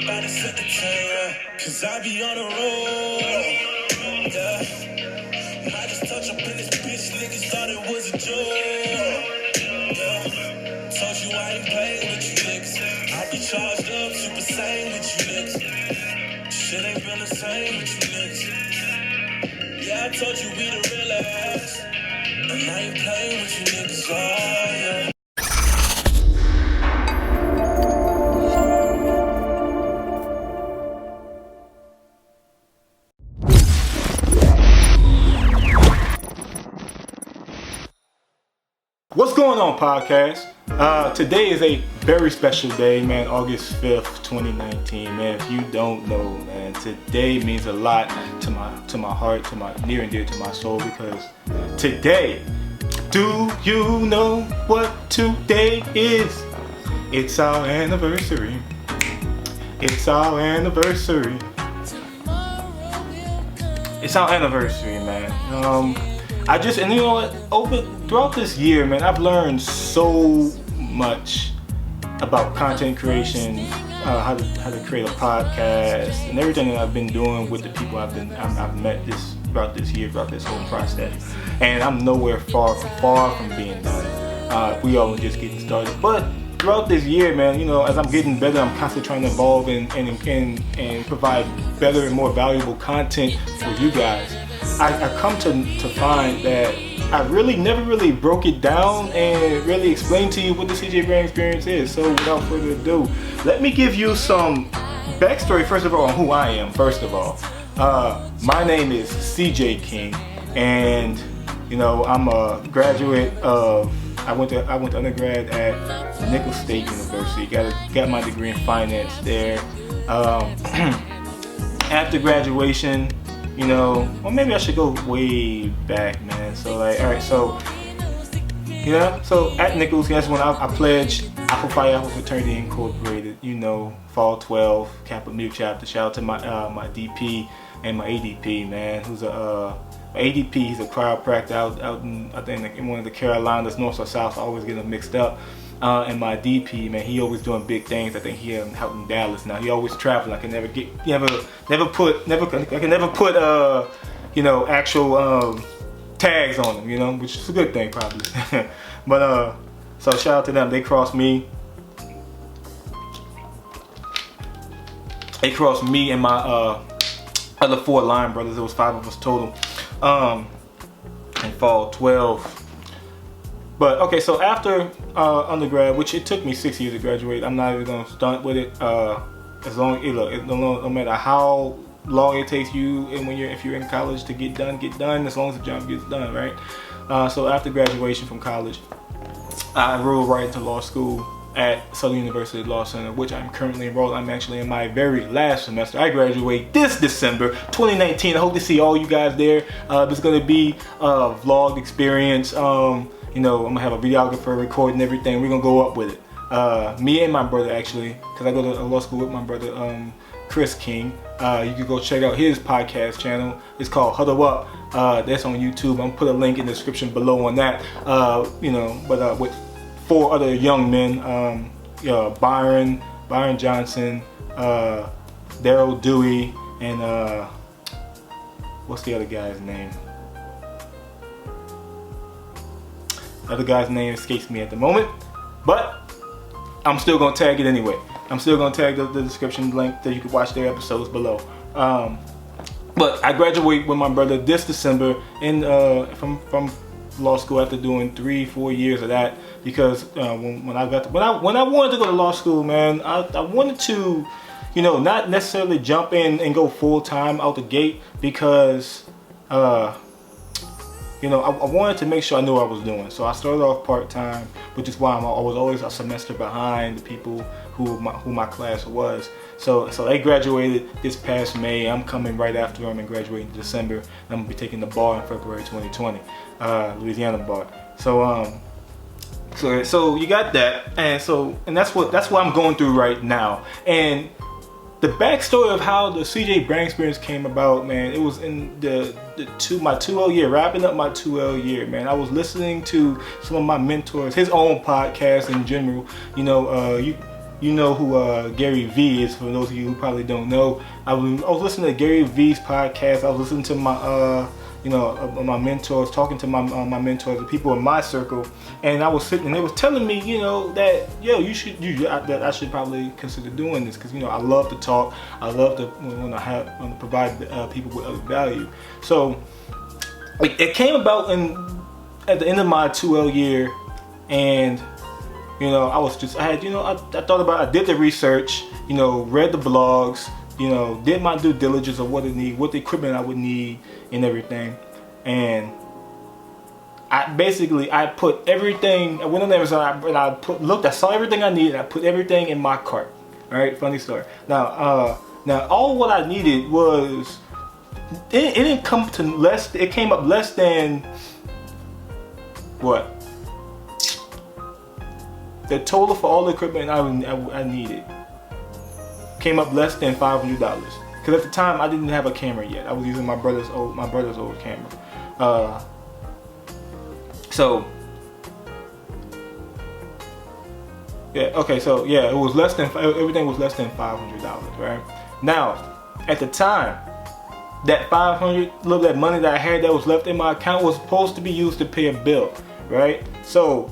about a second time, cause I be on the road. Yeah. I just touch up in this bitch, niggas thought it was a joke. Yeah. Told you I ain't playing with you niggas. I be charged up, super sane with you niggas. Shit ain't been the same with you niggas. Yeah, I told you we the real ass. And I ain't playing with you niggas, oh yeah. What's going on, podcast? Today is a very special day, man. August 5th, 2019, man. If you don't know, man, today means a lot to my heart, to my near and dear to my soul, because today, do you know what today is? It's our anniversary. It's our anniversary. It's our anniversary, man. And you know what, throughout this year, man, I've learned so much about content creation, how to create a podcast, and everything that I've been doing with the people I've met throughout this whole process. And I'm nowhere far from being done. We all just getting started. But throughout this year, man, you know, as I'm getting better, I'm constantly trying to evolve and provide better and more valuable content for you guys. I come to find that I never really broke it down and really explained to you what the CJ Brand Experience is. So without further ado, let me give you some backstory, first of all, on who I am. First of all, my name is CJ King, and you know, I'm a graduate of. I went to undergrad at Nicholls State University. Got my degree in finance there. After graduation, you know, well, maybe I should go way back, man. So like, all right, so yeah, so at Nicholls, that's when I pledged Alpha Phi Alpha Fraternity Incorporated. You know, Fall 12 Kappa Mu chapter. Shout out to my DP and my ADP, man, who's ADP. He's a chiropractor out in, I think, in one of the Carolinas, north or south. I always get them mixed up. And my DP, man, he always doing big things. I think he out in Dallas now. He always traveling. I can never put you know, actual tags on him, you know, which is a good thing probably. But so shout out to them. They crossed me. They crossed me and my other 4 line brothers. There was 5 of us total. In Fall 12. But okay, so after undergrad, which it took me 6 years to graduate, I'm not even gonna stunt with it. As long, look, no matter how long it takes you, and if you're in college to get done. As long as the job gets done, right? So after graduation from college, I enrolled right into law school at Southern University Law Center, which I'm currently enrolled. I'm actually in my very last semester. I graduate this December 2019. I hope to see all you guys there. There's gonna be a vlog experience. You know, I'm gonna have a videographer recording everything. We're gonna go up with it. Me and my brother, actually, because I go to law school with my brother, Chris King. You can go check out his podcast channel. It's called Huddle Up. That's on YouTube. I'm gonna put a link in the description below on that. You know, but with 4 other young men, Byron Johnson, Daryl Dewey, and what's the other guy's name? Other guy's name escapes me at the moment, but I'm still gonna tag it anyway. I'm still gonna tag the description link that you can watch their episodes below. But I graduate with my brother this December from law school after doing 3-4 years of that, because when I wanted to go to law school, man, I wanted to, you know, not necessarily jump in and go full time out the gate, because you know, I wanted to make sure I knew what I was doing. So I started off part-time, which is why I was always a semester behind the people who my class was. So they graduated this past May. I'm coming right after them and graduating in December. I'm gonna be taking the bar in February 2020, Louisiana bar. So you got that, and that's what I'm going through right now. And the backstory of how the CJ Brand Experience came about, man, it was in my 2L year, wrapping up my 2L year, man. I was listening to some of my mentors, his own podcast in general. You know, you know who Gary Vee is. For those of you who probably don't know, I was listening to Gary Vee's podcast. I was listening to my my mentors, talking to my mentors, the people in my circle, and I was sitting and they was telling me, that that I should probably consider doing this, because I love to talk, I love to provide people with other value. So it came about at the end of my 2L year, and I thought about it, I did the research, read the blogs, did my due diligence of what the equipment I would need and everything. And I put everything, I went on Amazon and I saw everything I needed, I put everything in my cart. Alright, funny story. Now all what I needed was, it didn't come to less, it came up less than, what? The total for all the equipment I needed came up less than $500, because at the time I didn't have a camera yet. I was using my brother's old camera. So it was less than, everything was less than $500, right? Now, at the time, that that money that I had that was left in my account was supposed to be used to pay a bill, right? So,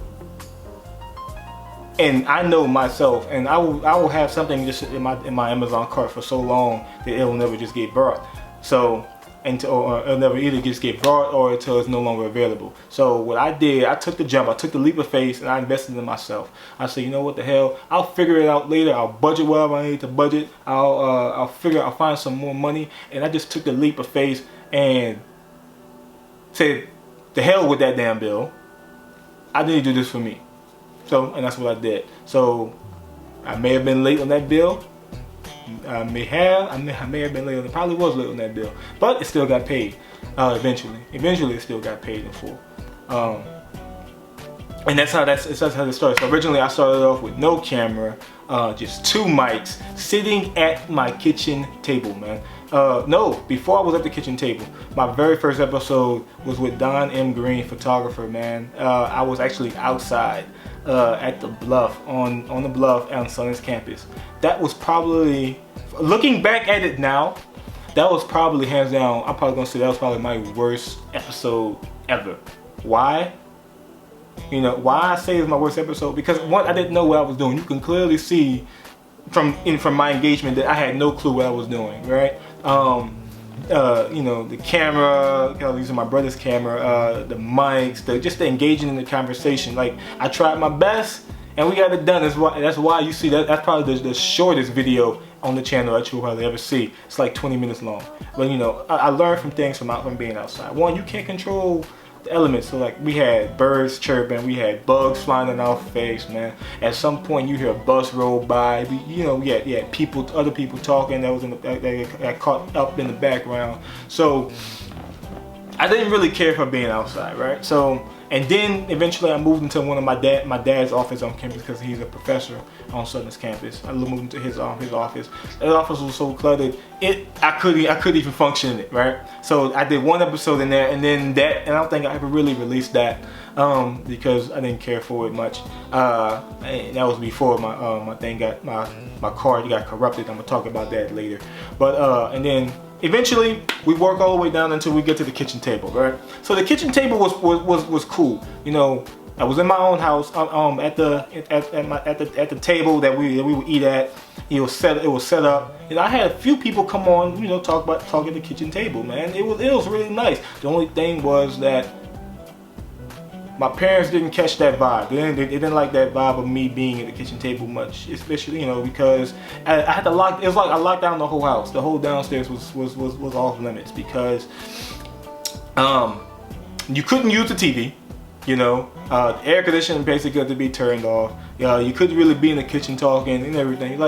and I know myself, and I will have something just in my Amazon cart for so long that it will never just get bought. So, or it'll never either just get bought or until it's no longer available. So what I did, I took the jump, I took the leap of faith, and I invested in myself. I said, what the hell? I'll figure it out later. I'll budget whatever I need to budget. I'll find some more money, and I just took the leap of faith and said, the hell with that damn bill. I need to do this for me. So, and that's what I did. So, I may have been late on that bill. I may have been late on it. Probably was late on that bill, but it still got paid. Eventually, it still got paid in full. And that's how it started. So originally, I started off with no camera, just 2 mics, sitting at my kitchen table, man. No, before I was at the kitchen table, my very first episode was with Don M. Green, photographer, man. I was actually outside at the bluff, on the bluff on Sonnen's campus. That was probably, looking back at it now, that was probably hands down, I'm probably gonna say that was probably my worst episode ever. Why? Why I say it's my worst episode? Because one, I didn't know what I was doing. You can clearly see from my engagement that I had no clue what I was doing, right? The camera, I was using my brother's camera, the mics, just the engaging in the conversation. Like, I tried my best and we got it done. That's why you see that's probably the shortest video on the channel that you'll probably ever see. It's like 20 minutes long. But I learned from things from being outside. One, you can't control the elements. So like, we had birds chirping, we had bugs flying in our face, man. At some point you hear a bus roll by. We had other people talking that was that caught up in the background. So I didn't really care for being outside, right? So, and then eventually I moved into one of my dad's office on campus, because he's a professor on Sonnen's campus. I moved into his office. That office was so cluttered, I couldn't even function in it, right? So I did 1 episode in there, and then and I don't think I ever really released that because I didn't care for it much. And that was before my thing got my card got corrupted. I'm gonna talk about that later. But and then eventually we work all the way down until we get to the kitchen table, right? So the kitchen table was cool. I was in my own house, at the table that we would eat at. It was set up. And I had a few people come on, talk at the kitchen table, man. It was really nice. The only thing was that my parents didn't catch that vibe. They didn't like that vibe of me being at the kitchen table much, especially because I had to lock. It was like I locked down the whole house. The whole downstairs was off limits because you couldn't use the TV. The air conditioning basically had to be turned off. You couldn't really be in the kitchen talking and everything.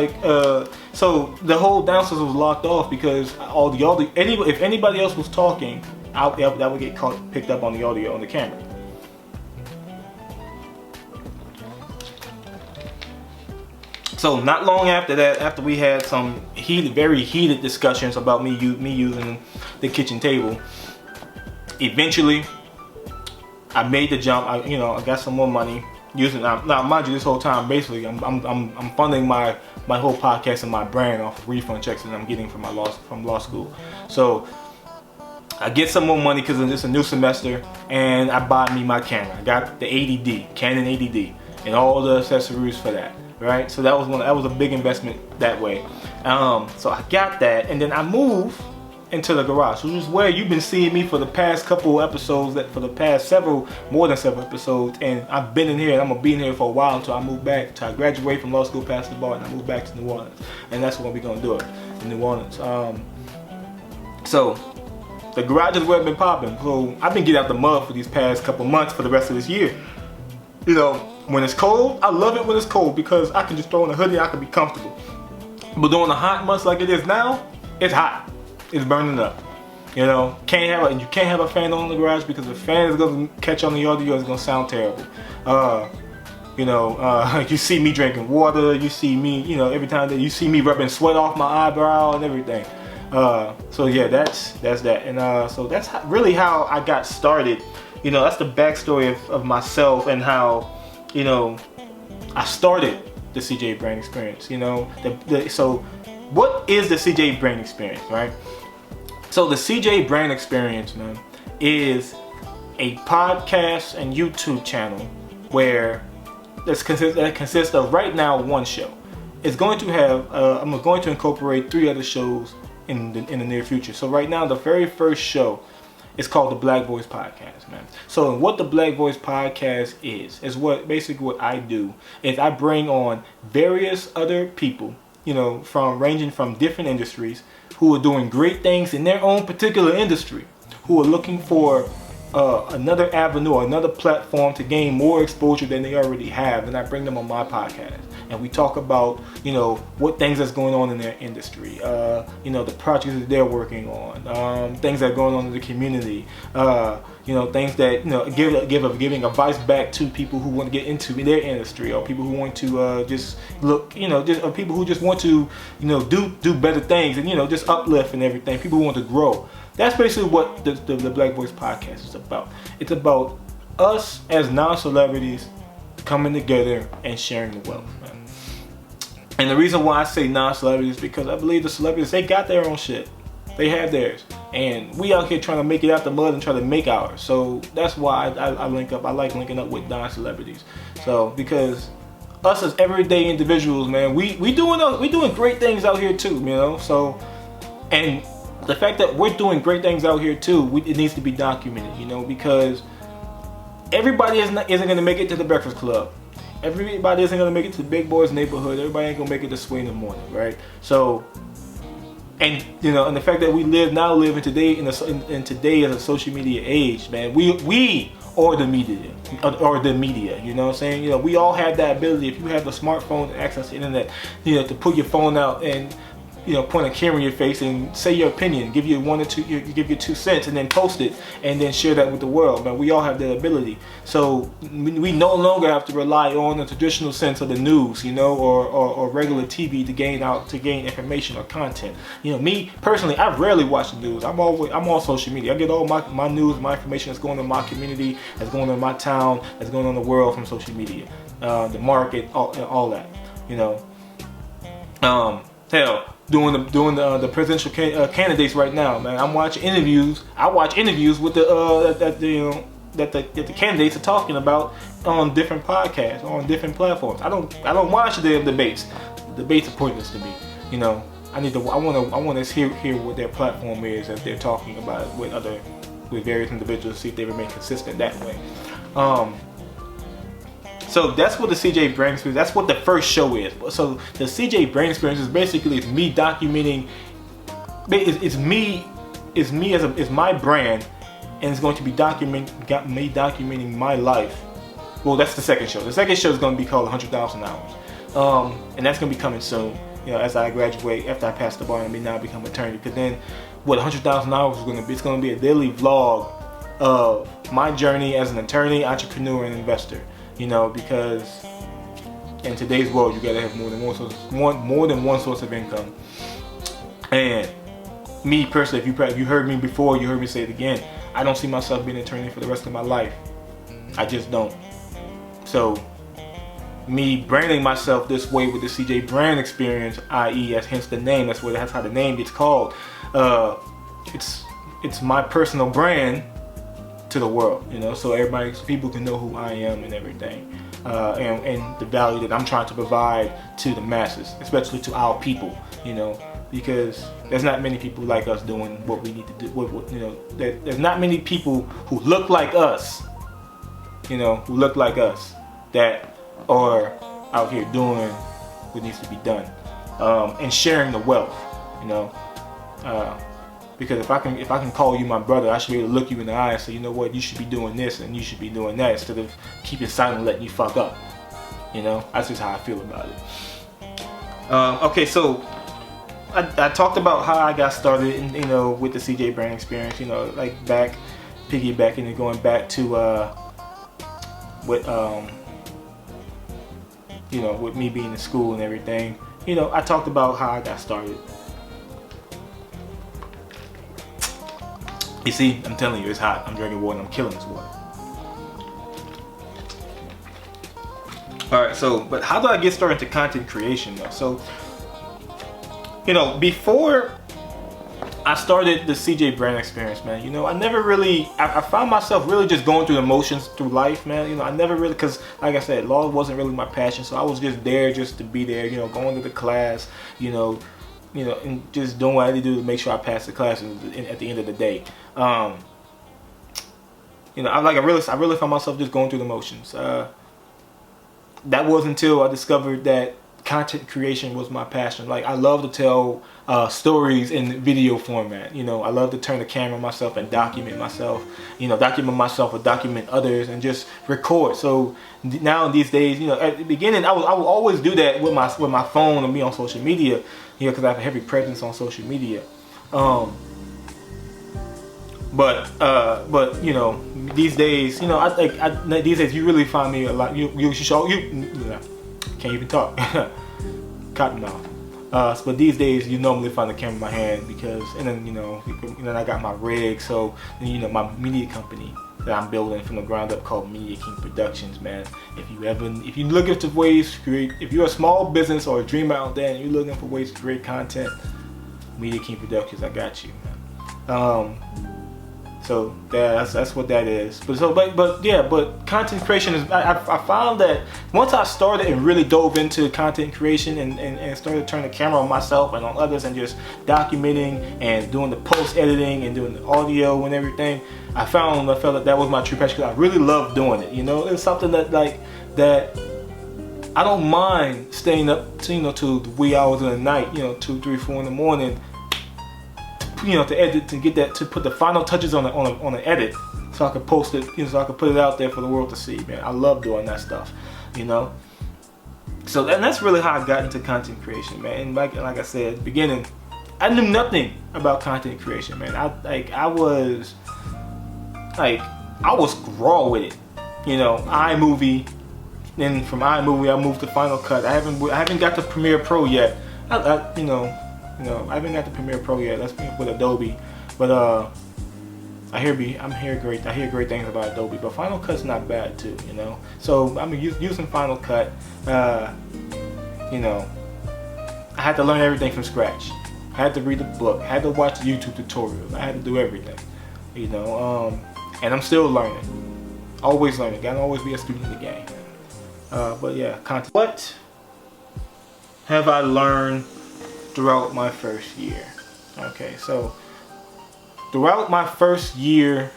So the whole downstairs was locked off because if anybody else was talking, that would get picked up on the audio on the camera. So not long after that, after we had some very heated discussions about me using the kitchen table, eventually I made the jump. I got some more money. using now, mind you, this whole time basically I'm funding my whole podcast and my brand off of refund checks that I'm getting from law school. So I get some more money because it's a new semester, and I bought me my camera. I got the 80D, Canon 80D, and all the accessories for that. Right, so that was a big investment that way. So I got that, and then I moved into the garage, which is where you've been seeing me for the past couple episodes, more than several episodes, and I've been in here, and I'm gonna be in here for a while until I move back, until I graduate from law school, pass the bar, and I move back to New Orleans, and that's what we're gonna do it in New Orleans. So the garage is where I've been popping. So I've been getting out the mud for these past couple months for the rest of this year. You know, when it's cold, I love it when it's cold because I can just throw in a hoodie, I can be comfortable. But during the hot months like it is now, it's hot. It's burning up. You know, you can't have a fan on in the garage because the fan is gonna catch on the audio, it's gonna sound terrible. You see me drinking water, you see me, you know, every time that you see me rubbing sweat off my eyebrow and everything. So yeah, that's that. And so that's really how I got started. You know, that's the backstory of myself and how, you know, I started the CJ Brand Experience. You know, so what is the CJ Brand Experience, right? So the CJ Brand Experience, man, is a podcast and YouTube channel where that consists of right now one show. It's going to have I'm going to incorporate 3 other shows in the near future. So right now, the very first show is called the Black Voice Podcast, man. So what the Black Voice Podcast is what I do is I bring on various other people, you know, ranging from different industries who are doing great things in their own particular industry, who are looking for another avenue or another platform to gain more exposure than they already have, and I bring them on my podcast. And we talk about, you know, what things that's going on in their industry, you know, the projects that they're working on, things that are going on in the community, you know, things that, you know, giving advice back to people who want to get into their industry, or people who want to just look, you know, or people who just want to, you know, do better things and, you know, just uplift and everything. People who want to grow. That's basically what the Black Voice Podcast is about. It's about us as non-celebrities coming together and sharing the wealth, man. And the reason why I say non-celebrities is because I believe the celebrities, they got their own shit. They have theirs. And we out here trying to make it out the mud and try to make ours. So that's why I link up. I like linking up with non-celebrities. So because us as everyday individuals, man, we doing great things out here too, you know. So, and the fact that we're doing great things out here too, it needs to be documented, you know, because everybody isn't going to make it to the Breakfast Club. Everybody isn't going to make it to the Big Boys neighborhood. Everybody ain't going to make it to Sway in the morning, right? So, and you know, and the fact that we live in today in today as a social media age, man, we are the media, you know what I'm saying? You know, we all have that ability. If you have a smartphone and access to the internet, you know, to put your phone out and, you know, point a camera in your face and say your opinion, give you give you 2 cents, and then post it and then share that with the world. Man, we all have that ability. So we no longer have to rely on the traditional sense of the news, you know, or regular TV to gain information or content. You know, me personally, I rarely watch the news. I'm on social media. I get all my news, my information that's going on in my community, that's going on in my town, that's going on in the world from social media, the market, all that. You know, hell. Doing the presidential candidates right now, man. I'm watching interviews. I watch interviews with that the candidates are talking about on different podcasts, on different platforms. I don't watch the debates. The debates are pointless to me. You know, I want to hear what their platform is as they're talking about it with various individuals, see if they remain consistent that way. So that's what the CJ Brand Experience, that's what the first show is. So the CJ Brand Experience is basically, it's me documenting, it's my brand, and it's going to be me documenting my life. Well, that's the second show. The second show is going to be called 100,000 Hours. And that's going to be coming soon. You know, as I graduate, after I pass the bar and now become an attorney. Because then what 100,000 Hours is going to be, it's going to be a daily vlog of my journey as an attorney, entrepreneur, and investor. You know, because in today's world, you gotta have more than one source of income. And me personally, if you heard me before, you heard me say it again. I don't see myself being an attorney for the rest of my life. I just don't. So me branding myself this way with the CJ Brand Experience, i.e., hence the name. That's how the name gets called. It's my personal brand to the world, you know, so people can know who I am and everything, and the value that I'm trying to provide to the masses, especially to our people, you know, because there's not many people like us doing what we need to do. You know, there's not many people who look like us, you know, that are out here doing what needs to be done, and sharing the wealth, you know. Because if I can call you my brother, I should be able to look you in the eye and say, you know what, you should be doing this and you should be doing that, instead of keeping silent and letting you fuck up. You know, that's just how I feel about it. Okay, so I talked about how I got started, you know, with the CJ Brand Experience. You know, like piggybacking and going back to you know, with me being in school and everything. You know, I talked about how I got started. You see, I'm telling you, it's hot. I'm drinking water and I'm killing this water. Alright, so, but how do I get started into content creation though? So, you know, before I started the CJ Brand Experience, man, you know, I found myself really just going through the motions through life, man. You know, I never really, because like I said, law wasn't really my passion, so I was just there just to be there, you know, going to the class, you know, and just doing what I had to do to make sure I passed the class at the end of the day. You know, I really found myself just going through the motions. That was until I discovered that content creation was my passion. Like, I love to tell stories in video format. You know, I love to turn the camera on myself and document myself. You know, document myself or document others and just record. So now these days, you know, at the beginning, I would always do that with my phone and be on social media. You know, because I have a heavy presence on social media. But you know, these days, you know, these days you really find me a lot. You can't even talk. Cottonmouth. But these days you normally find the camera in my hand and then, you know, I got my rig. So, you know, my media company that I'm building from the ground up called Media King Productions, man. If you're looking for ways to create, if you're a small business or a dreamer out there and you're looking for ways to create content, Media King Productions, I got you, man. So yeah, that's what that is. But content creation is, I found that once I started and really dove into content creation and started turning the camera on myself and on others and just documenting and doing the post editing and doing the audio and everything, I felt that was my true passion, because I really love doing it. You know, it's something that I don't mind staying up to, you know, to the wee hours of the night, you know, 2, 3, 4 in the morning, you know, to edit, to get that, to put the final touches on an edit, so I could post it, you know, so I could put it out there for the world to see, man. I love doing that stuff, you know. So that's really how I got into content creation, man. And like I said at the beginning, I knew nothing about content creation, man. I was raw with it, you know. iMovie, then from iMovie I moved to Final Cut. I haven't got to Premiere Pro yet. I haven't got the Premiere Pro yet. That's with Adobe, but I hear great things about Adobe. But Final Cut's not bad too, you know. So I'm using Final Cut. You know, I had to learn everything from scratch. I had to read the book. I had to watch YouTube tutorials. I had to do everything, you know. And I'm still learning. Always learning. Gotta always be a student in the game. But yeah, content. What have I learned throughout my first year? Okay, so throughout my first year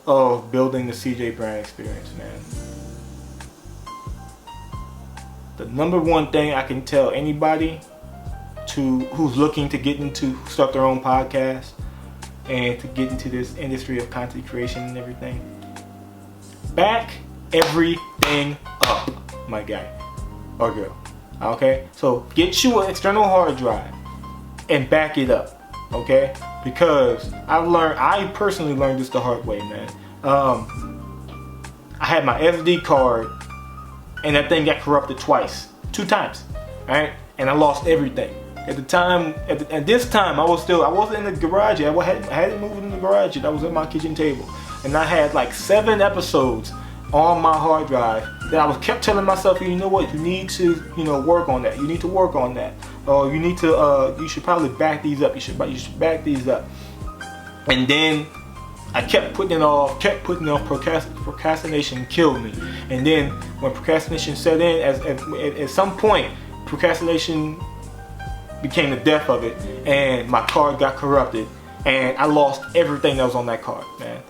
of building the CJ Brand Experience, man, the number one thing I can tell anybody who's looking to start their own podcast and to get into this industry of content creation and everything, back everything up, my guy or girl. Okay, so get you an external hard drive and back it up, okay? Because I personally learned this the hard way, man. I had my SD card and that thing got corrupted 2 times, right? And I lost everything. At this time, I wasn't in the garage yet. I hadn't moved in the garage yet. I was at my kitchen table, and I had like 7 episodes on my hard drive that I was kept telling myself, you know what, you need to, you know, work on that. You need to work on that. Or you need to, you should probably back these up. You should back these up. And then I kept putting it off. Procrastination killed me. And then when procrastination set in, at some point, procrastination became the death of it, and my card got corrupted, and I lost everything that was on that card, man.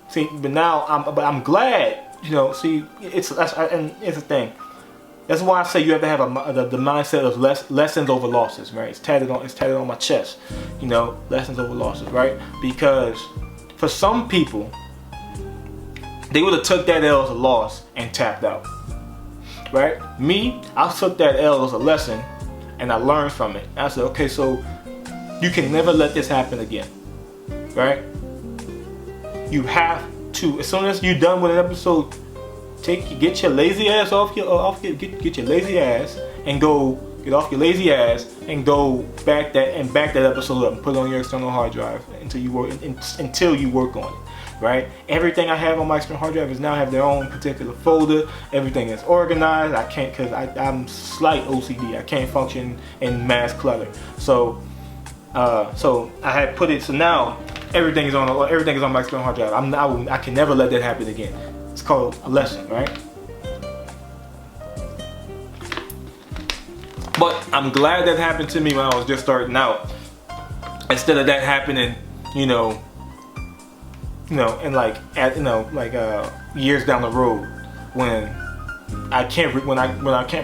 See, but now I'm glad, you know. See, it's a thing. That's why I say you have to have the mindset of lessons over losses, right? It's tatted on my chest, you know, lessons over losses, right? Because for some people, they would have took that L as a loss and tapped out, right? Me, I took that L as a lesson, and I learned from it. I said, okay, so you can never let this happen again, right? You have to, as soon as you're done with an episode, get your lazy ass get your lazy ass and get off your lazy ass and go back that episode up and put it on your external hard drive until you work on it. Right? Everything I have on my external hard drive is now have their own particular folder. Everything is organized. I can't, because I'm slight OCD. I can't function in mass clutter. So I had put it. So now everything is on my external hard drive. I can never let that happen again. It's called a lesson, right? But I'm glad that happened to me when I was just starting out, instead of that happening, years down the road when I can't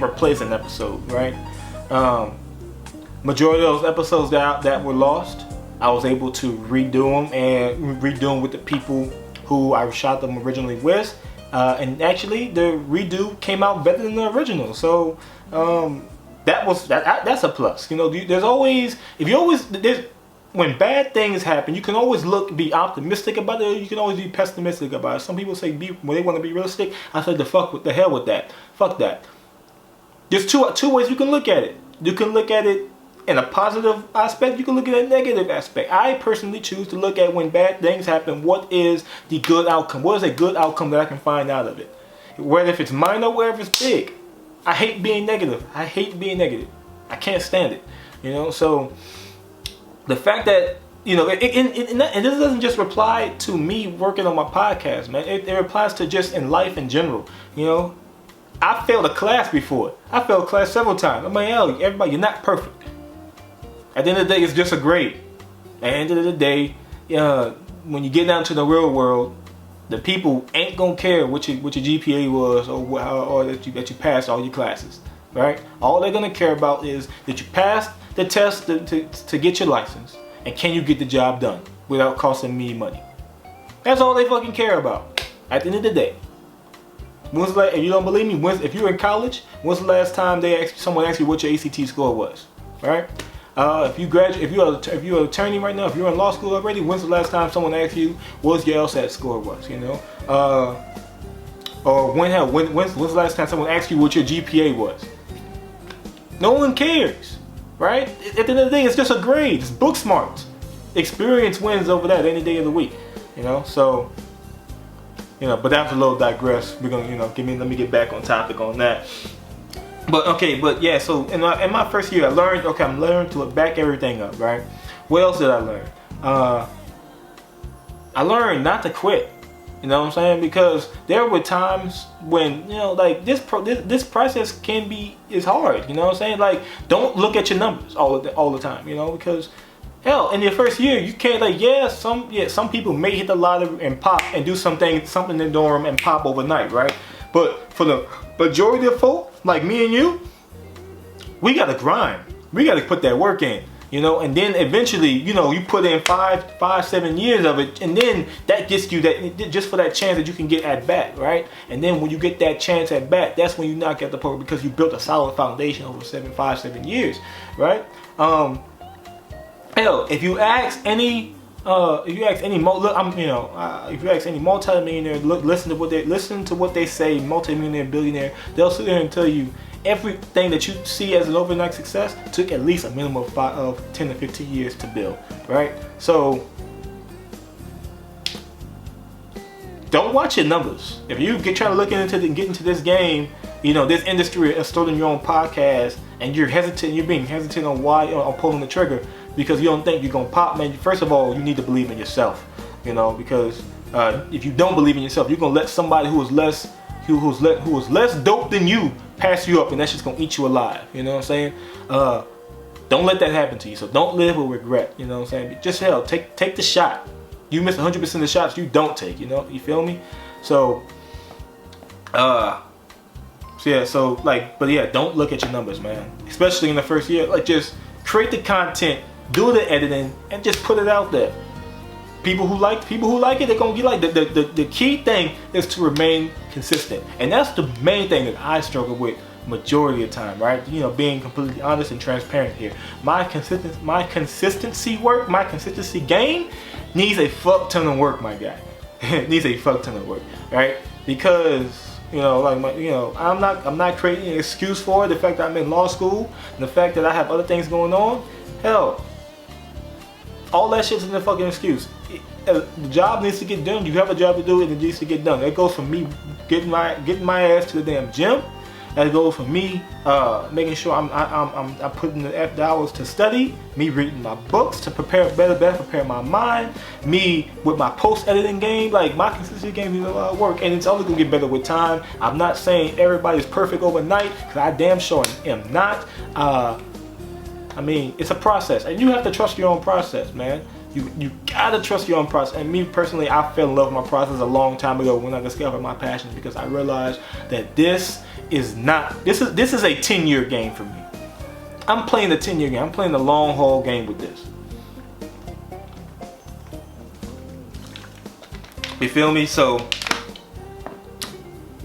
replace an episode, right? Majority of those episodes that were lost, I was able to redo them with the people who I shot them originally with, and actually the redo came out better than the original. So that's a plus. When bad things happen, you can always be optimistic about it, or you can always be pessimistic about it. Some people say when they want to be realistic. I said the hell with that. Fuck that. There's two ways you can look at it. You can look at it in a positive aspect. You can look at a negative aspect. I personally choose to look at when bad things happen, what is the good outcome? What is a good outcome that I can find out of it? Whether if it's minor or whether it's big. I hate being negative. I can't stand it. So the fact that, and this doesn't just apply to me working on my podcast, man. It applies to just in life in general. I failed a class before. I failed a class several times. I'm like, everybody, you're not perfect. At the end of the day, it's just a grade. At the end of the day, when you get down to the real world, the people ain't gonna care what your GPA was or that you passed all your classes, right? All they're gonna care about is that you passed the test to get your license, and can you get the job done without costing me money? That's all they fucking care about. At the end of the day, if you don't believe me, if you're in college, when's the last time someone asked you what your ACT score was, right? If you're an attorney right now, if you're in law school already, when's the last time someone asked you what your LSAT score was? Or when's the last time someone asked you what your GPA was? No one cares, right? At the end of the day, it's just a grade. It's book smarts. Experience wins over that any day of the week. So but that's a little digress. We're gonna let me get back on topic on that. But yeah, so in my first year, I'm learning to back everything up, right? What else did I learn? I learned not to quit. You know what I'm saying? Because there were times when, this process is hard. You know what I'm saying? Like, don't look at your numbers all the time, because hell, in your first year, you can't some people may hit the lottery and pop and do something in the dorm and pop overnight, right? But for the majority of folk, like me and you, we gotta grind. We gotta put that work in, and then eventually, you put in 7 years of it, and then that gets you just for that chance that you can get at bat, right? And then when you get that chance at bat, that's when you knock out the poker, because you built a solid foundation over 7 years, right? Hell, if you ask any multi-millionaire, listen to what they say, multi-millionaire, billionaire, they'll sit there and tell you everything that you see as an overnight success took at least a minimum of 10 to 15 years to build, right? So don't don't watch your numbers. If you trying to look into get into this game, you know, this industry, starting your own podcast, and you're being hesitant on why on pulling the trigger because you don't think you're gonna pop, man. First of all, you need to believe in yourself, you know, because if you don't believe in yourself, you're gonna let somebody who is less dope than you pass you up, and that's just gonna eat you alive. You know what I'm saying? Don't let that happen to you. So don't live with regret. You know what I'm saying? Just hell, take the shot. You miss 100% of the shots you don't take. You know, you feel me? So, but yeah, don't look at your numbers, man. Especially in the first year. Like, just create the content, do the editing, and just put it out there. People who like it, they're gonna be like. The key thing is to remain consistent, and that's the main thing that I struggle with majority of the time, right? You know, being completely honest and transparent here. My consistency game needs a fuck ton of work, my guy. It needs a fuck ton of work, right? Because, you know, like I'm not creating an excuse for it. The fact that I'm in law school and the fact that I have other things going on, hell, all that shit's in a fucking excuse. The job needs to get done. You have a job to do, and it needs to get done. That goes from me getting my ass to the damn gym. That goes for me making sure I'm putting the hours to study, me reading my books to prepare my mind, me with my post editing game. Like, my consistency game needs a lot of work, and it's only gonna get better with time. I'm not saying everybody's perfect overnight, because I damn sure am not. I mean, it's a process, and you have to trust your own process, man. You gotta trust your own process. And me personally, I fell in love with my process a long time ago when I discovered my passion, because I realized that this is a 10-year game for me. I'm playing the 10-year game. I'm playing the long haul game with this. You feel me? So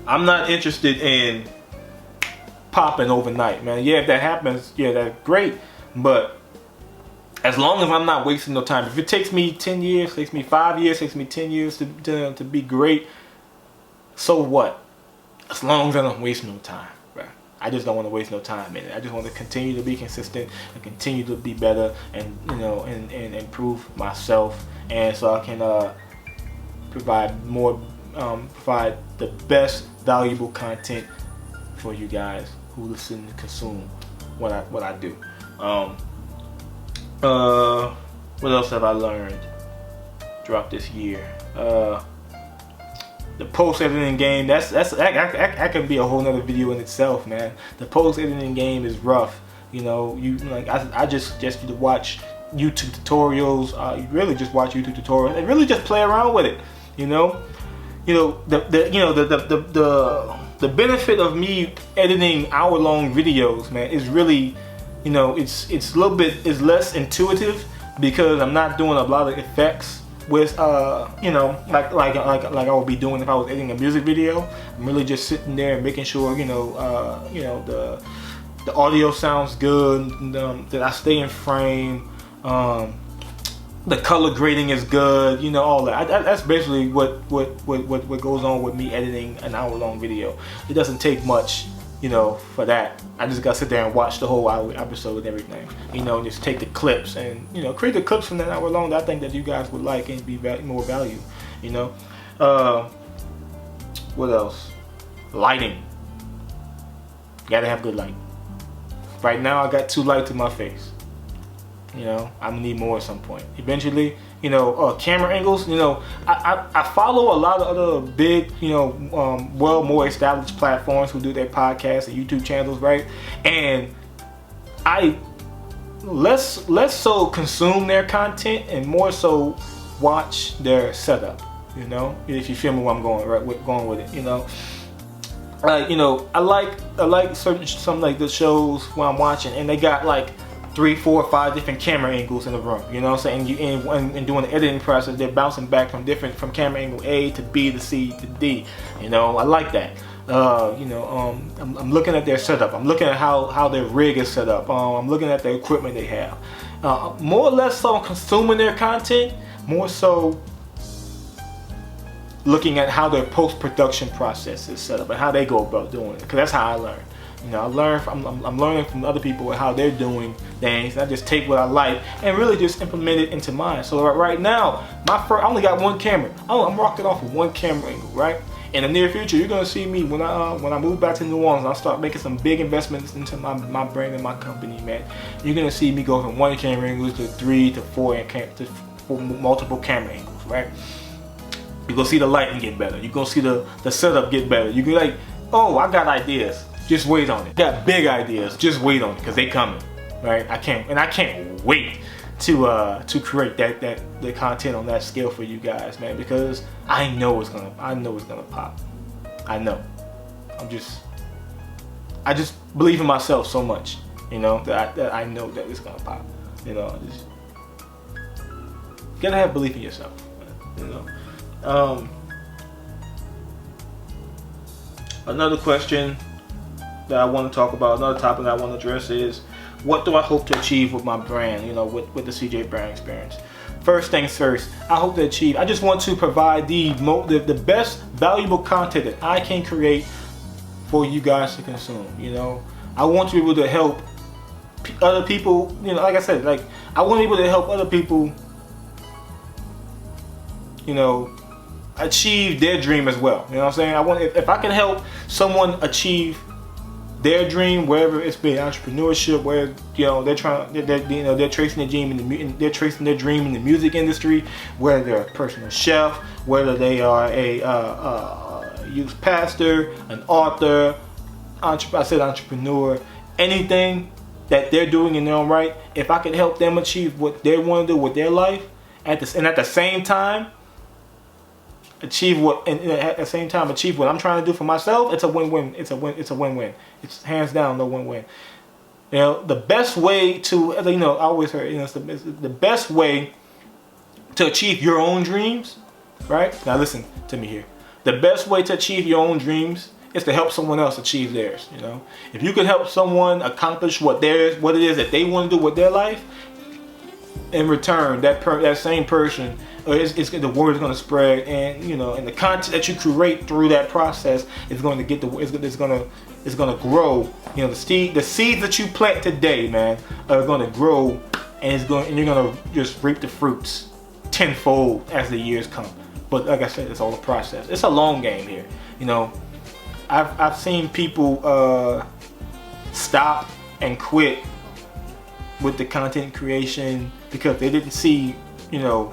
I'm not interested in popping overnight, man. Yeah, if that happens, yeah, that's great. But as long as I'm not wasting no time, if it takes me 10 years, takes me 5 years, takes me 10 years to be great, so what? As long as I don't waste no time, right? I just don't want to waste no time in it. I just want to continue to be consistent and continue to be better, and you know, and improve myself, and so I can provide the best valuable content for you guys who listen and consume what I do. What else have I learned throughout this year? The post editing game, that can be a whole nother video in itself, man. The post editing game is rough. You know, I just suggest you to watch YouTube tutorials. You really just watch YouTube tutorials and really just play around with it. You know, the benefit of me editing hour-long videos, man, is really, you know, it's less intuitive, because I'm not doing a lot of effects with you know, like I would be doing if I was editing a music video. I'm really just sitting there and making sure, you know, the audio sounds good, that I stay in frame, the color grading is good, you know, all that. That's basically what goes on with me editing an hour-long video. It doesn't take much, you know, for that. I just gotta sit there and watch the whole episode and everything, you know, and just take the clips and, you know, create the clips from that hour long that I think that you guys would like and be more value, you know. What else? Lighting. Gotta have good lighting. Right now I got too light to my face. You know, I'm gonna need more at some point. Eventually, you know, camera angles. You know, I follow a lot of other big, you know, more established platforms who do their podcasts and YouTube channels, right? And I less so consume their content and more so watch their setup. You know, if you feel me where I'm going, right? Going with it, you know. You know, I like some like the shows where I'm watching, and they got like 3, 4, 5 different camera angles in the room. You know what I'm saying? And doing the editing process, they're bouncing back from camera angle A to B to C to D. You know, I like that. You know, I'm looking at their setup. I'm looking at how their rig is set up. I'm looking at the equipment they have. More or less so consuming their content, more so looking at how their post-production process is set up and how they go about doing it, because that's how I learn. You know, I'm learning from other people how they're doing things. And I just take what I like and really just implement it into mine. So right now, I only got one camera. I'm rocking off with one camera angle, right? In the near future, you're gonna see me when I move back to New Orleans. I start making some big investments into my brand and my company, man. You're gonna see me go from one camera angle to 3 to 4 to multiple camera angles, right? You're gonna see the lighting get better. You're gonna see the setup get better. You can like, oh, I got ideas. Just wait on it. Got big ideas. Just wait on it, cause they coming, right? I can't wait to create the content on that scale for you guys, man, because I know it's gonna pop. I know. I just believe in myself so much, you know, that I know that it's gonna pop. You know, just gotta have belief in yourself, you know. Another question that I want to talk about, another topic that I want to address is, what do I hope to achieve with my brand, you know, with the CJ Brand Experience? First things first, I just want to provide the best valuable content that I can create for you guys to consume, you know. I want to be able to help other people, you know, like I said, like, I want to be able to help other people, you know, achieve their dream as well. You know what I'm saying? If I can help someone achieve their dream, wherever it's been, entrepreneurship, where, you know, they're tracing their dream in the music industry, whether they're a personal chef, whether they are a youth pastor, an author, entrepreneur, anything that they're doing in their own right. If I can help them achieve what they want to do with their life, at the same time achieve what I'm trying to do for myself, it's a win-win. It's a win-win. It's hands down the win-win. You know, the best way to, you know, I always heard, you know, it's the best way to achieve your own dreams, right? Now listen to me here. The best way to achieve your own dreams is to help someone else achieve theirs. You know, if you can help someone accomplish what it is that they want to do with their life, in return, that same person, the word is going to spread, and, you know, and the content that you create through that process is going to it's going to grow. You know, the seeds that you plant today, man, are going to grow, and you're going to just reap the fruits tenfold as the years come. But like I said, it's all a process. It's a long game here. You know, I've seen people stop and quit with the content creation because they didn't see, you know,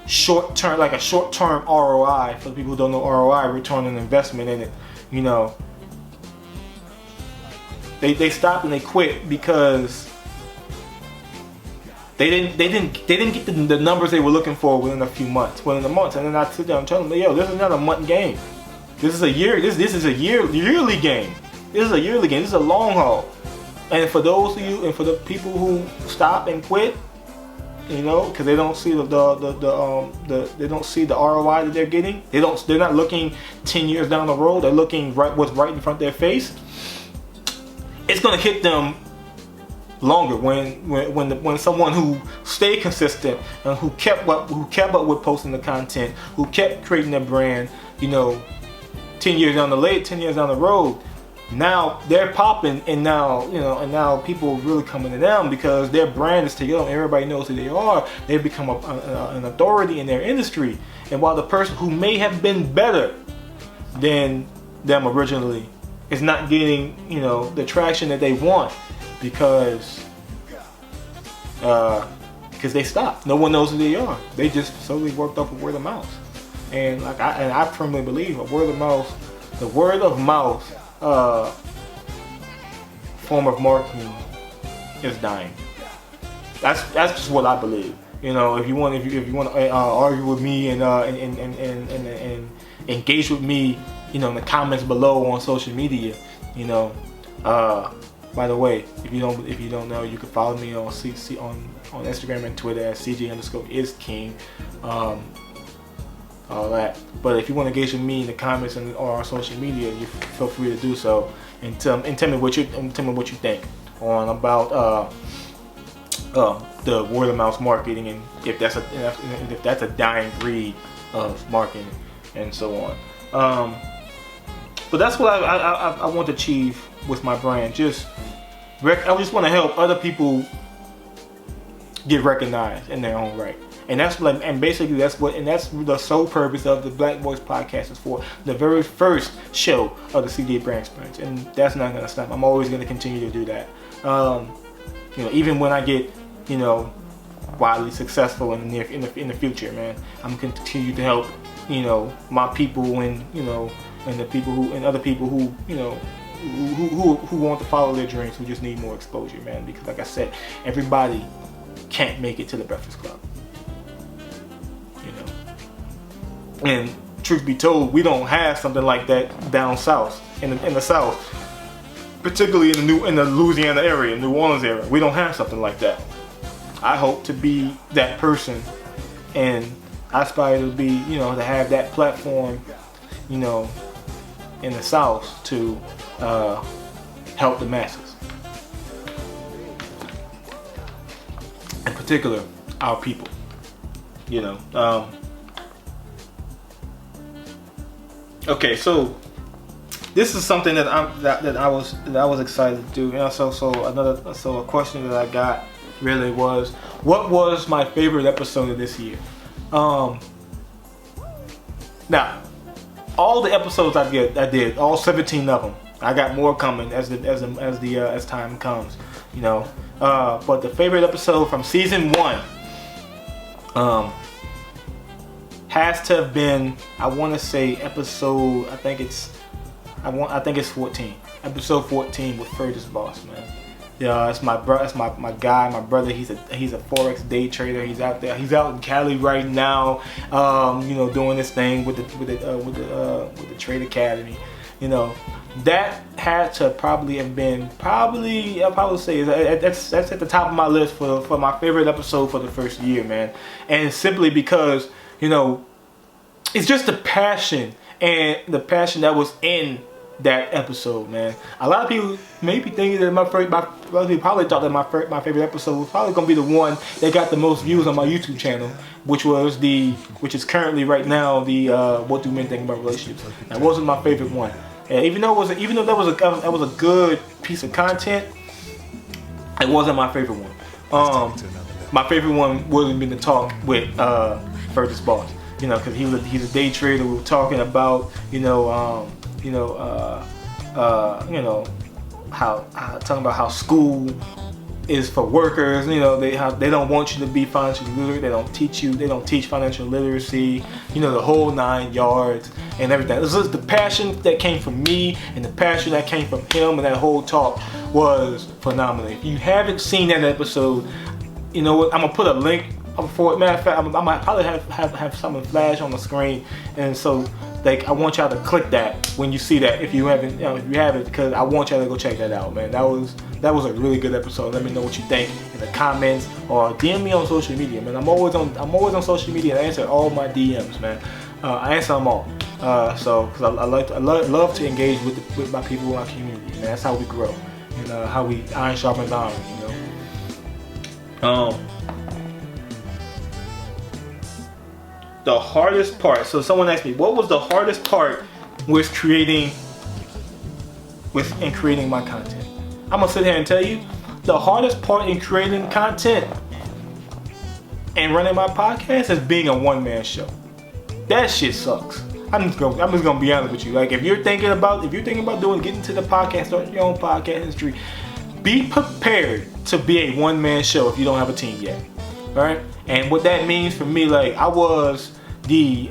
a short-term ROI. For the people who don't know ROI, return on investment in it, you know, they stopped and they quit because they didn't get the numbers they were looking for within a few months, and then I sit down and tell them, yo, this is not a month game. This is a year. This is a yearly game. This is a yearly game. This is a long haul. And for those of you, and for the people who stop and quit, you know, because they don't see they don't see the ROI that they're getting. They're not looking 10 years down the road. They're looking what's right in front of their face. It's gonna hit them longer when someone who stayed consistent and who kept up with posting the content, who kept creating their brand, you know, 10 years down the road. Now they're popping, and now people are really coming to them because their brand is together and everybody knows who they are. They've become an authority in their industry. And while the person who may have been better than them originally is not getting, you know, the traction that they want because they stopped. No one knows who they are. They just solely worked off of word of mouth. And I firmly believe the word of mouth form of marketing is dying. That's just what I believe. You know, if you want to argue with me and engage with me, you know, in the comments below on social media, you know. By the way, if you don't know, you can follow me on Instagram and Twitter at CJ_isking. All that. But if you want to engage with me in the comments or on social media, you feel free to do so, and tell me what you think about the word of mouth marketing, and if that's a dying breed of marketing, and so on. But that's what I want to achieve with my brand. I just want to help other people get recognized in their own right. And that's like, and basically that's the sole purpose of the Black Voice Podcast is for. The very first show of the CDA Brand Experience, and that's not gonna stop. I'm always gonna continue to do that. Even when I get, wildly successful in the future, man, I'm gonna continue to help, my people and and the people and other people who who want to follow their dreams, who just need more exposure, man. Because like I said, everybody can't make it to the Breakfast Club. And truth be told, we don't have something like that down south, in the South, particularly in the Louisiana area, New Orleans area. We don't have something like that. I hope to be that person, and I aspire to be, to have that platform, in the South to help the masses, in particular our people. Okay, so this is something that I was excited to do. So a question that I got really was, what was my favorite episode of this year? Now, all the episodes I did, all 17 of them. I got more coming as time comes, But the favorite episode from season 1, has to have been, I want to say episode, I think it's 14. Episode 14 with Fergus Boss, man. Yeah, it's my guy, my brother. He's a forex day trader. He's out there. He's out in Cali right now, doing this thing with the Trade Academy. That had to probably have been I'll probably say that's at the top of my list for my favorite episode for the first year, man. And simply because it's just the passion that was in that episode, man. A lot of people may be thinking that probably thought that my favorite episode was probably gonna be the one that got the most views on my YouTube channel, which is currently right now the What Do Men Think About Relationships. That wasn't my favorite one, and even though that was a good piece of content, it wasn't my favorite one. My favorite one would have been to talk with Fergus Boss. Because he's a day trader. We were talking about, how school is for workers. They don't want you to be financially literate. They don't teach financial literacy. The whole 9 yards and everything. This is the passion that came from me and the passion that came from him, and that whole talk was phenomenal. If you haven't seen that episode, you know what? I'm gonna put a link. Matter of fact, I might probably have something flash on the screen, and so I want y'all to click that when you see that if you haven't, because I want y'all to go check that out, man. That was a really good episode. Let me know what you think in the comments or DM me on social media, man. I'm always on social media and I answer all my DMs, man. I answer them all. Because I love to engage with my people in my community, man. That's how we grow, and how we iron sharpens iron, The hardest part. So someone asked me, what was the hardest part with creating my content? I'm gonna sit here and tell you, the hardest part in creating content and running my podcast is being a one-man show. That shit sucks. I'm just gonna be honest with you. Like, if you're thinking about getting to the podcast, starting your own podcast industry, be prepared to be a one-man show if you don't have a team yet. All right? And what that means for me, like, I was the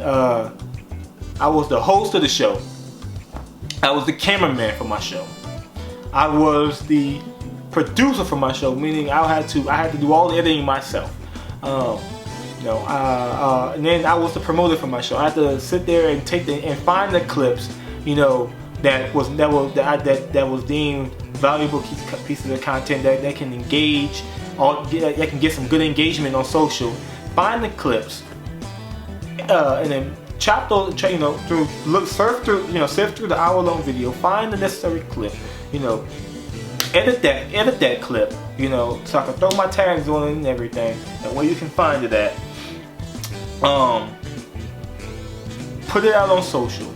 host of the show. I was the cameraman for my show. I was the producer for my show, meaning I had to do all the editing myself. And then I was the promoter for my show. I had to sit there and find the clips, that was deemed valuable pieces of content that can engage, or that can get some good engagement on social. Find the clips, and then chop those, sift through the hour-long video. Find the necessary clip, edit that clip, so I can throw my tags on it and everything, and where you can find it at. Put it out on social.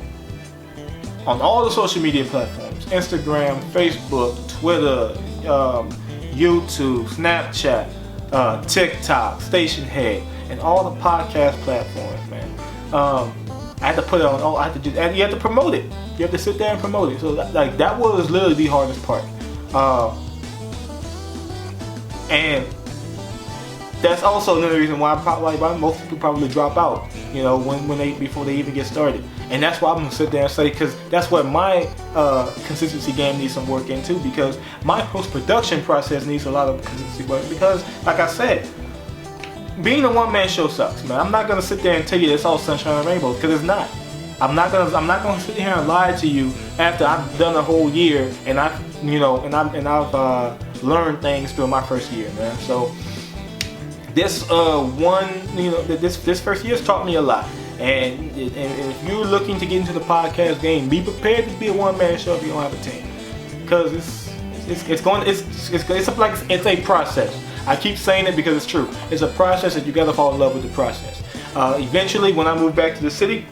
on all the social media platforms: Instagram, Facebook, Twitter, YouTube, Snapchat, TikTok, Station Head, and all the podcast platforms, man. I had to put it on. Oh, I had to do, and you have to promote it. You have to sit there and promote it. So that was literally the hardest part. And that's also another reason why most people probably drop out, you know, before they even get started. And that's why I'm gonna sit there and say, because that's where my consistency game needs some work into, because my post-production process needs a lot of consistency work. Because, like I said, being a one-man show sucks, man. I'm not gonna sit there and tell you it's all sunshine and rainbows, because it's not. I'm not gonna sit here and lie to you after I've done a whole year and I've learned things through my first year, man. So this this first year's taught me a lot. And if you're looking to get into the podcast game, be prepared to be a one-man show if you don't have a team, because it's a process. I keep saying it because it's true. It's a process that you gotta fall in love with the process. Eventually, when I move back to the city,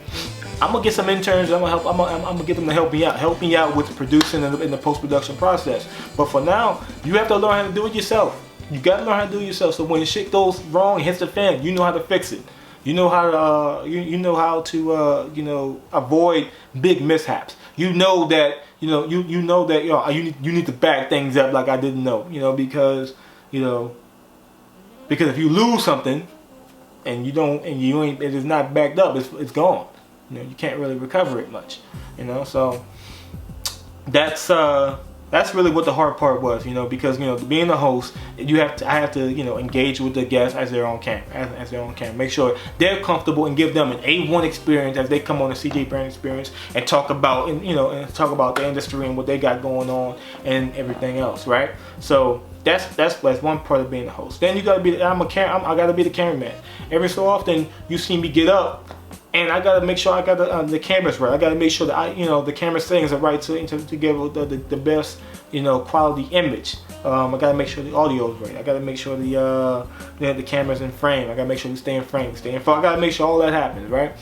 I'm gonna get some interns. I'm gonna get them to help me out with the producing and the post-production process. But for now, you have to learn how to do it yourself. You gotta learn how to do it yourself. So when shit goes wrong and hits the fan, you know how to fix it. You know how to you know how to avoid big mishaps. You know that you know that you need to back things up like I didn't know. Because if you lose something and it is not backed up, it's gone. You can't really recover it much. So that's really what the hard part was, because being the host, I have to engage with the guests as their own camera, make sure they're comfortable and give them an A1 experience as they come on the CJ Brand Experience and talk about the industry and what they got going on and everything else, right? So that's one part of being the host. Then you gotta be I gotta be the cameraman. Every so often you see me get up, and I gotta make sure I got the cameras right. I gotta make sure that the camera settings are right to give the best quality image. I gotta make sure the audio is right. I gotta make sure the camera's in frame. I gotta make sure we stay in frame, I gotta make sure all that happens, right?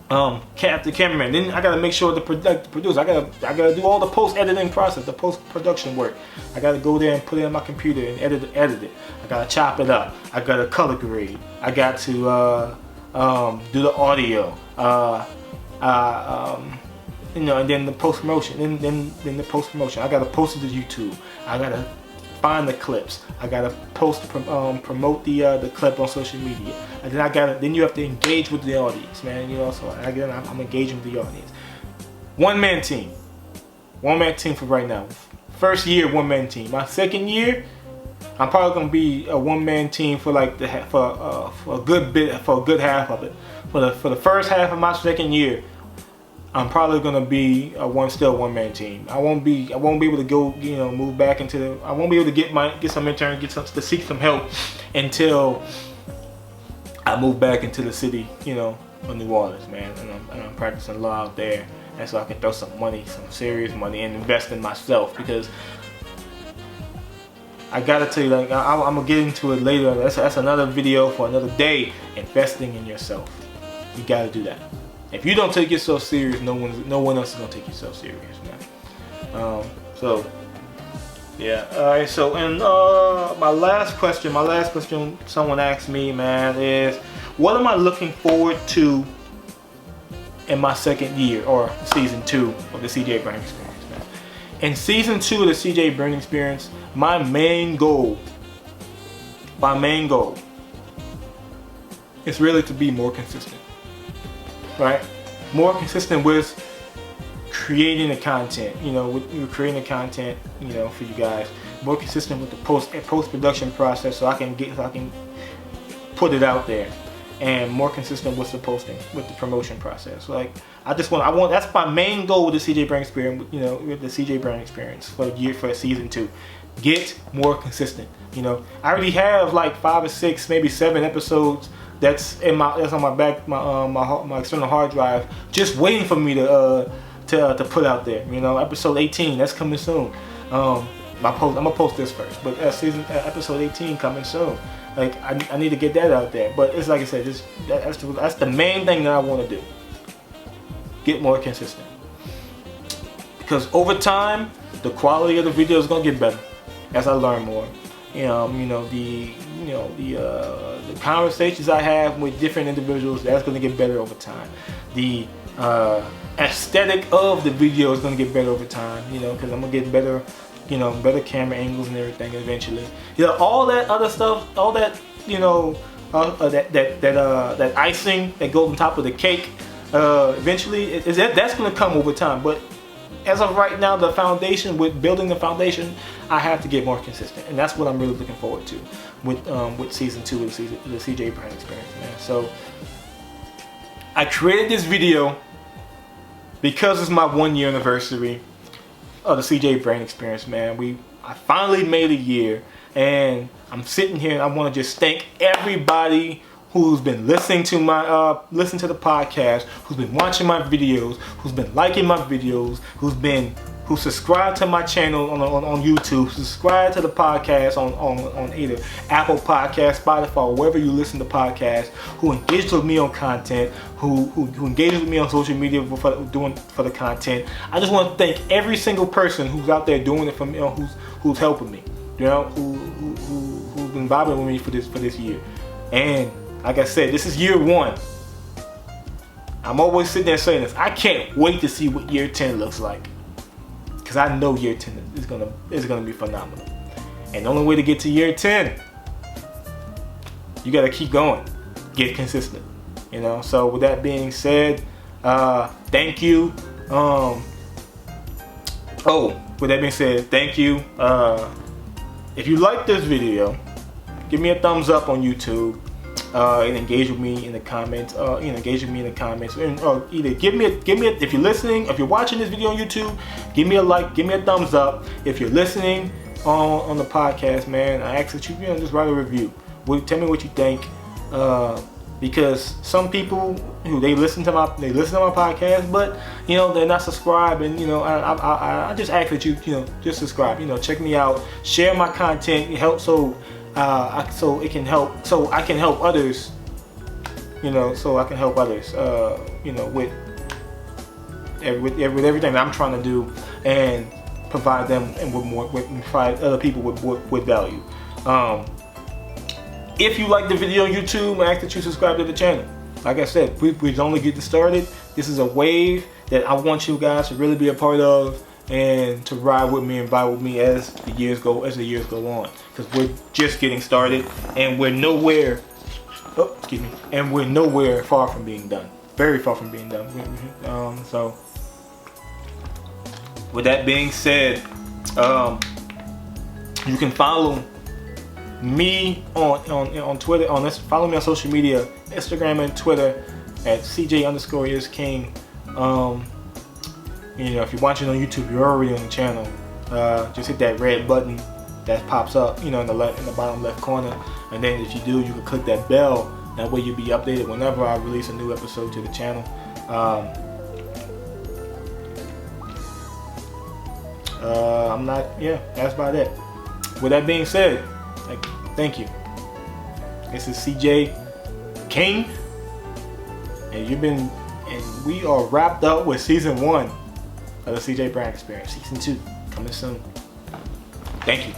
The cameraman. Then I gotta make sure the producer. I gotta do all the post editing process, the post production work. I gotta go there and put it in my computer and edit it. I gotta chop it up. I gotta color grade. I got to do the audio, and then the post promotion. Then the post promotion. I gotta post it to YouTube. I gotta find the clips. I gotta promote the clip on social media. And then you have to engage with the audience, man. So I'm engaging with the audience. One man team for right now. First year, one man team. My second year, I'm probably gonna be a one-man team for like for a good half of it. For the first half of my second year, I'm probably gonna be a one-man team. I won't be able to go move back into I won't be able to get some interns, to seek some help until I move back into the city, of New Orleans, man. And I'm practicing law out there, and so I can throw some serious money, and invest in myself, because I gotta tell you, I'm gonna get into it later. That's another video for another day. Investing in yourself, you gotta do that. If you don't take yourself serious, no one else is gonna take yourself serious, man. So yeah. All right. So and my last question someone asked me, man, is what am I looking forward to in my second year or season 2 of the CJ Brand Experience, man? In season 2 of the CJ Brand Experience, my main goal is really to be more consistent, right? More consistent with creating the content, with creating the content, for you guys. More consistent with the post-production process, so I can put it out there, and more consistent with the posting, with the promotion process. Like that's my main goal with the CJ Brand Experience, with the CJ Brand Experience for season 2. Get more consistent. I already have like 5 or 6, maybe 7 episodes that's on my external hard drive, just waiting for me to put out there. Episode 18, that's coming soon. I'm gonna post this first, but episode 18 coming soon. Like I need to get that out there. But it's like I said, that's the main thing that I want to do. Get more consistent. because over time, the quality of the video is gonna get better as I learn more. The conversations I have with different individuals, that's gonna get better over time. The aesthetic of the video is gonna get better over time. Because I'm gonna get better, better camera angles and everything eventually. All that other stuff, all that, that icing that goes on top of the cake, eventually, that's gonna come over time. But as of right now, the foundation, with building the foundation, I have to get more consistent, and that's what I'm really looking forward to with season 2 of the CJ Brand Experience, man. So I created this video because it's my 1-year anniversary of the CJ Brand Experience, man. I finally made a year, and I'm sitting here and I want to just thank everybody who's been listening to my to the podcast, who's been watching my videos, who's been liking my videos, who subscribed to my channel on YouTube, subscribe to the podcast on either Apple Podcasts, Spotify, wherever you listen to podcasts, who engaged with me on content, who engaged with me on social media for the content. I just want to thank every single person who's out there doing it for me, who's helping me, who's been vibing with me for this year. And like I said, this is year 1. I'm always sitting there saying this. I can't wait to see what year 10 looks like, because I know year 10 is gonna be phenomenal. And the only way to get to year 10, you gotta keep going, get consistent. So with that being said, thank you. With that being said, thank you. If you like this video, give me a thumbs up on YouTube. And engage with me in the comments. Engage with me in the comments. And either give me if you're listening, if you're watching this video on YouTube, give me a like, give me a thumbs up. If you're listening on the podcast, man, I ask that you just write a review. Tell me what you think. Because some people who they listen to my podcast, but they're not subscribed, and I just ask that you just subscribe. Check me out, share my content. It helps so I can help others. With everything that I'm trying to do, and provide them and provide other people with value. If you like the video on YouTube, I ask that you subscribe to the channel. Like I said, we're only getting started. This is a wave that I want you guys to really be a part of, and to ride with me and vibe with me as the years go on. Because we're just getting started, and we're nowhere far from being done. Very far from being done. So with that being said, you can follow me on Twitter. Follow me on social media, Instagram and Twitter at CJ_isking. If you're watching on YouTube, you're already on the channel. Just hit that red button that pops up, in the bottom left corner, and then if you do, you can click that bell. That way you'll be updated whenever I release a new episode to the channel. That's about it. With that being said, thank you. This is CJ King, and we are wrapped up with season 1 of the CJ Brand Experience. Season 2 coming soon. Thank you.